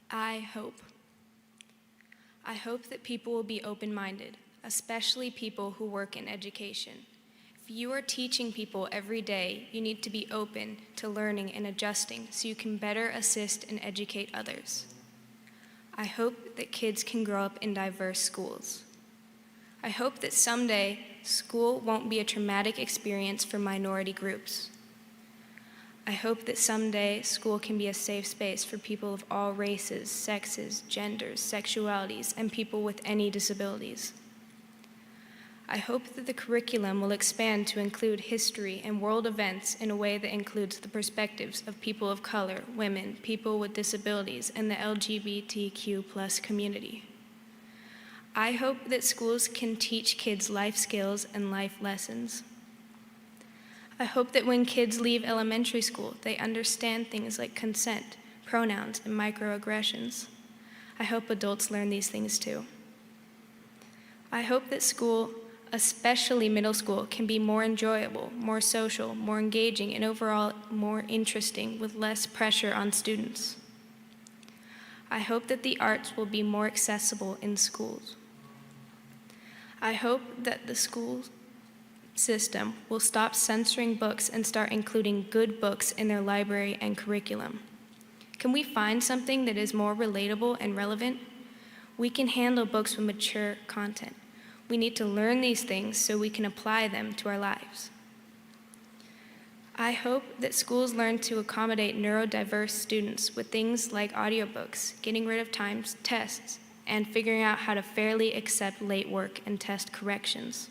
I hope that people will be open-minded, especially people who work in education. If you are teaching people every day, you need to be open to learning and adjusting so you can better assist and educate others. I hope that kids can grow up in diverse schools. I hope that someday school won't be a traumatic experience for minority groups. I hope that someday school can be a safe space for people of all races, sexes, genders, sexualities, and people with any disabilities. I hope that the curriculum will expand to include history and world events in a way that includes the perspectives of people of color, women, people with disabilities, and the LGBTQ+ community. I hope that schools can teach kids life skills and life lessons. I hope that when kids leave elementary school, they understand things like consent, pronouns, and microaggressions. I hope adults learn these things too. I hope that school, especially middle school, can be more enjoyable, more social, more engaging, and overall more interesting with less pressure on students. I hope that the arts will be more accessible in schools. I hope that the school system will stop censoring books and start including good books in their library and curriculum. Can we find something that is more relatable and relevant? We can handle books with mature content. We need to learn these things so we can apply them to our lives. I hope that schools learn to accommodate neurodiverse students with things like audiobooks, getting rid of timed tests, and figuring out how to fairly accept late work and test corrections.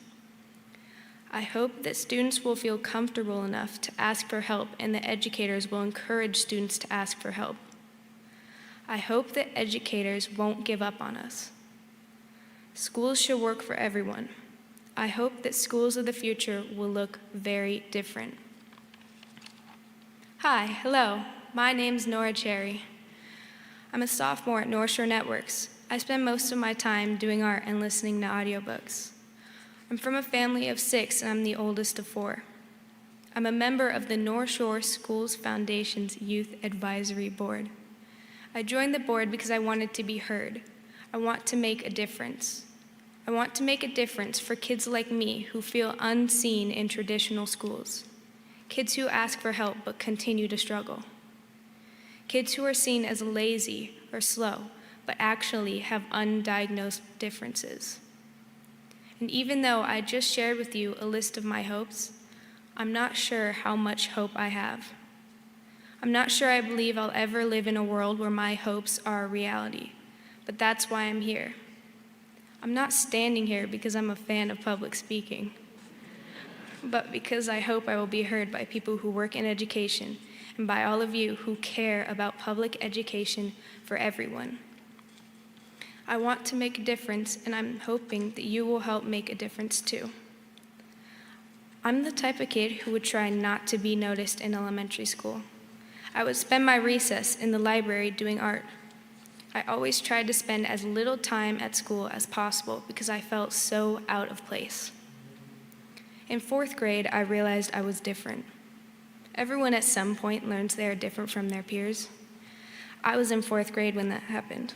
I hope that students will feel comfortable enough to ask for help and that educators will encourage students to ask for help. I hope that educators won't give up on us. Schools should work for everyone. I hope that schools of the future will look very different. Hi, hello, my name's Norah. I'm a sophomore at Northshore Networks. I spend most of my time doing art and listening to audiobooks. I'm from a family of 6 and I'm the oldest of 4. I'm a member of the Northshore Schools Foundation's Youth Advisory Board. I joined the board because I wanted to be heard. I want to make a difference. I want to make a difference for kids like me who feel unseen in traditional schools. Kids who ask for help but continue to struggle. Kids who are seen as lazy or slow but actually have undiagnosed differences. And even though I just shared with you a list of my hopes, I'm not sure how much hope I have. I'm not sure I believe I'll ever live in a world where my hopes are a reality, but that's why I'm here. I'm not standing here because I'm a fan of public speaking, but because I hope I will be heard by people who work in education and by all of you who care about public education for everyone. I want to make a difference, and I'm hoping that you will help make a difference too. I'm the type of kid who would try not to be noticed in elementary school. I would spend my recess in the library doing art. I always tried to spend as little time at school as possible because I felt so out of place. In 4th grade, I realized I was different. Everyone at some point learns they are different from their peers. I was in 4th grade when that happened.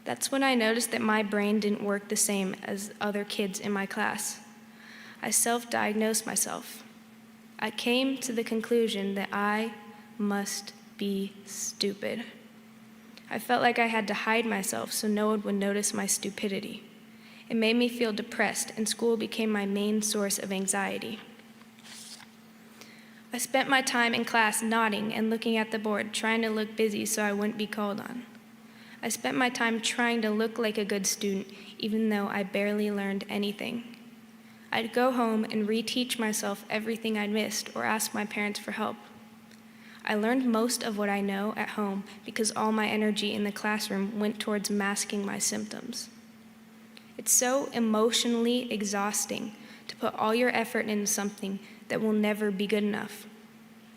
That's when I noticed that my brain didn't work the same as other kids in my class. I self-diagnosed myself. I came to the conclusion that I must be stupid. I felt like I had to hide myself so no one would notice my stupidity. It made me feel depressed, and school became my main source of anxiety. I spent my time in class nodding and looking at the board, trying to look busy so I wouldn't be called on. I spent my time trying to look like a good student, even though I barely learned anything. I'd go home and reteach myself everything I'd missed or ask my parents for help. I learned most of what I know at home because all my energy in the classroom went towards masking my symptoms. It's so emotionally exhausting to put all your effort into something that will never be good enough.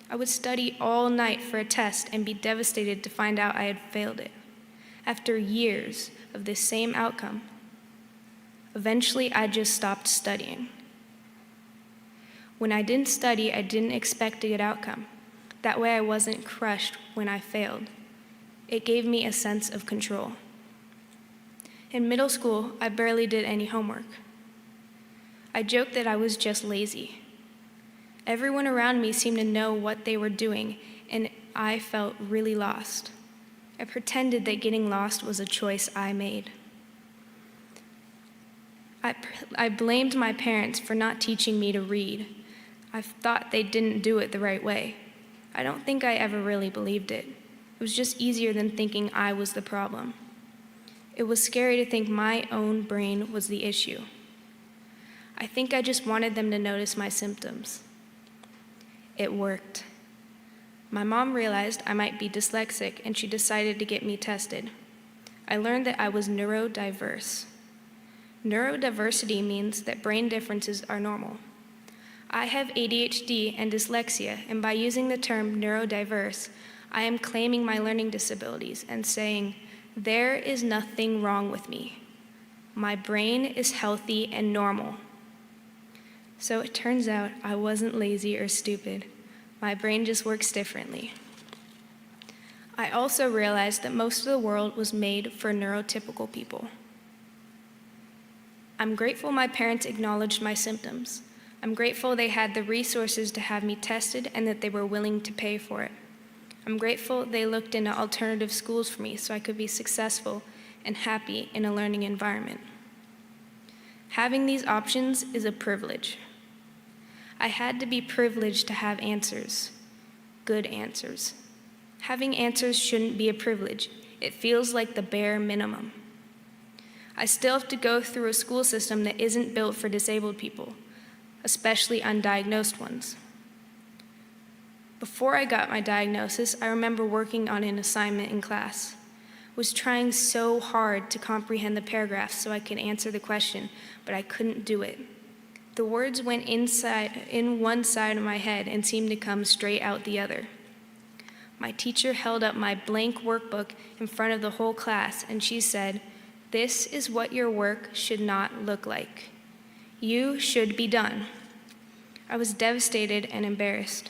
I would study all night for a test and be devastated to find out I had failed it. After years of this same outcome, eventually I just stopped studying. When I didn't study, I didn't expect a good outcome. That way I wasn't crushed when I failed. It gave me a sense of control. In middle school, I barely did any homework. I joked that I was just lazy. Everyone around me seemed to know what they were doing, and I felt really lost. I pretended that getting lost was a choice I made. I blamed my parents for not teaching me to read. I thought they didn't do it the right way. I don't think I ever really believed it. It was just easier than thinking I was the problem. It was scary to think my own brain was the issue. I think I just wanted them to notice my symptoms. It worked. My mom realized I might be dyslexic, and she decided to get me tested. I learned that I was neurodiverse. Neurodiversity means that brain differences are normal. I have ADHD and dyslexia, and by using the term neurodiverse, I am claiming my learning disabilities and saying, there is nothing wrong with me. My brain is healthy and normal. So it turns out I wasn't lazy or stupid. My brain just works differently. I also realized that most of the world was made for neurotypical people. I'm grateful my parents acknowledged my symptoms. I'm grateful they had the resources to have me tested and that they were willing to pay for it. I'm grateful they looked into alternative schools for me so I could be successful and happy in a learning environment. Having these options is a privilege. I had to be privileged to have answers, good answers. Having answers shouldn't be a privilege. It feels like the bare minimum. I still have to go through a school system that isn't built for disabled people, especially undiagnosed ones. Before I got my diagnosis, I remember working on an assignment in class. I was trying so hard to comprehend the paragraphs so I could answer the question, but I couldn't do it. The words went in one side of my head and seemed to come straight out the other. My teacher held up my blank workbook in front of the whole class, and she said, "This is what your work should not look like. You should be done." I was devastated and embarrassed.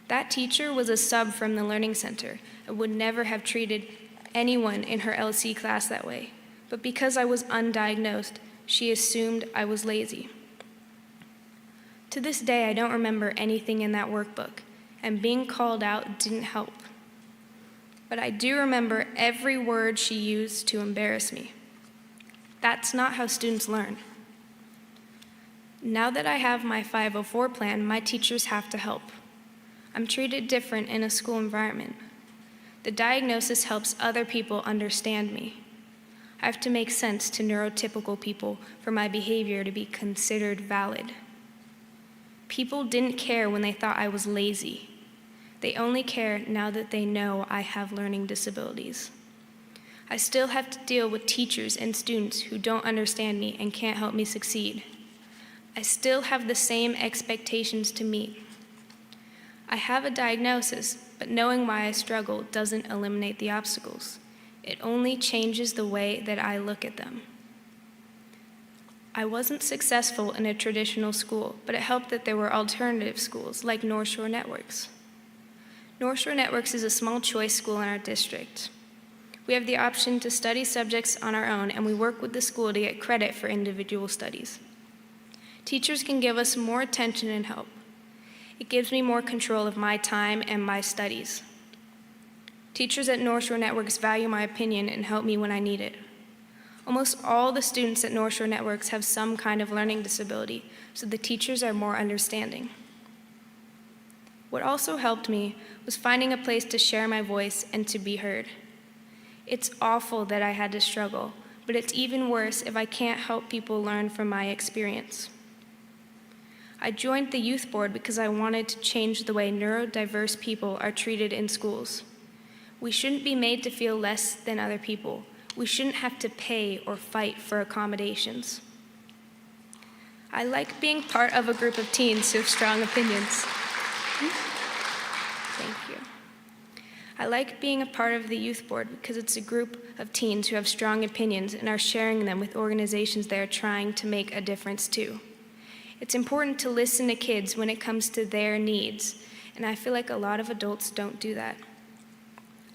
That teacher was a sub from the Learning Center and would never have treated anyone in her LC class that way. But because I was undiagnosed, she assumed I was lazy. To this day, I don't remember anything in that workbook, and being called out didn't help. But I do remember every word she used to embarrass me. That's not how students learn. Now that I have my 504 plan, my teachers have to help. I'm treated different in a school environment. The diagnosis helps other people understand me. I have to make sense to neurotypical people for my behavior to be considered valid. People didn't care when they thought I was lazy. They only care now that they know I have learning disabilities. I still have to deal with teachers and students who don't understand me and can't help me succeed. I still have the same expectations to meet. I have a diagnosis, but knowing why I struggle doesn't eliminate the obstacles. It only changes the way that I look at them. I wasn't successful in a traditional school, but it helped that there were alternative schools like Northshore Networks. Northshore Networks is a small choice school in our district. We have the option to study subjects on our own, and we work with the school to get credit for individual studies. Teachers can give us more attention and help. It gives me more control of my time and my studies. Teachers at Northshore Networks value my opinion and help me when I need it. Almost all the students at Northshore Networks have some kind of learning disability, so the teachers are more understanding. What also helped me was finding a place to share my voice and to be heard. It's awful that I had to struggle, but it's even worse if I can't help people learn from my experience. I joined the youth board because I wanted to change the way neurodiverse people are treated in schools. We shouldn't be made to feel less than other people. We shouldn't have to pay or fight for accommodations. I like being part of a group of teens who have strong opinions. Thank you. I like being a part of the youth board because it's a group of teens who have strong opinions and are sharing them with organizations that are trying to make a difference too. It's important to listen to kids when it comes to their needs, and I feel like a lot of adults don't do that.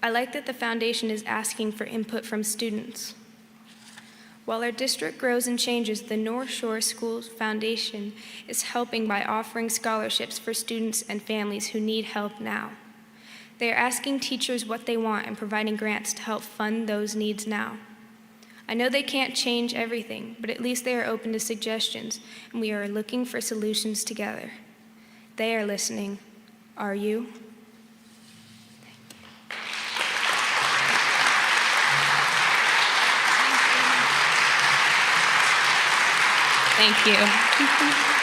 I like that the foundation is asking for input from students. While our district grows and changes, the Northshore School Foundation is helping by offering scholarships for students and families who need help now. They are asking teachers what they want and providing grants to help fund those needs now. I know they can't change everything, but at least they are open to suggestions, and we are looking for solutions together. They are listening. Are you? Thank you.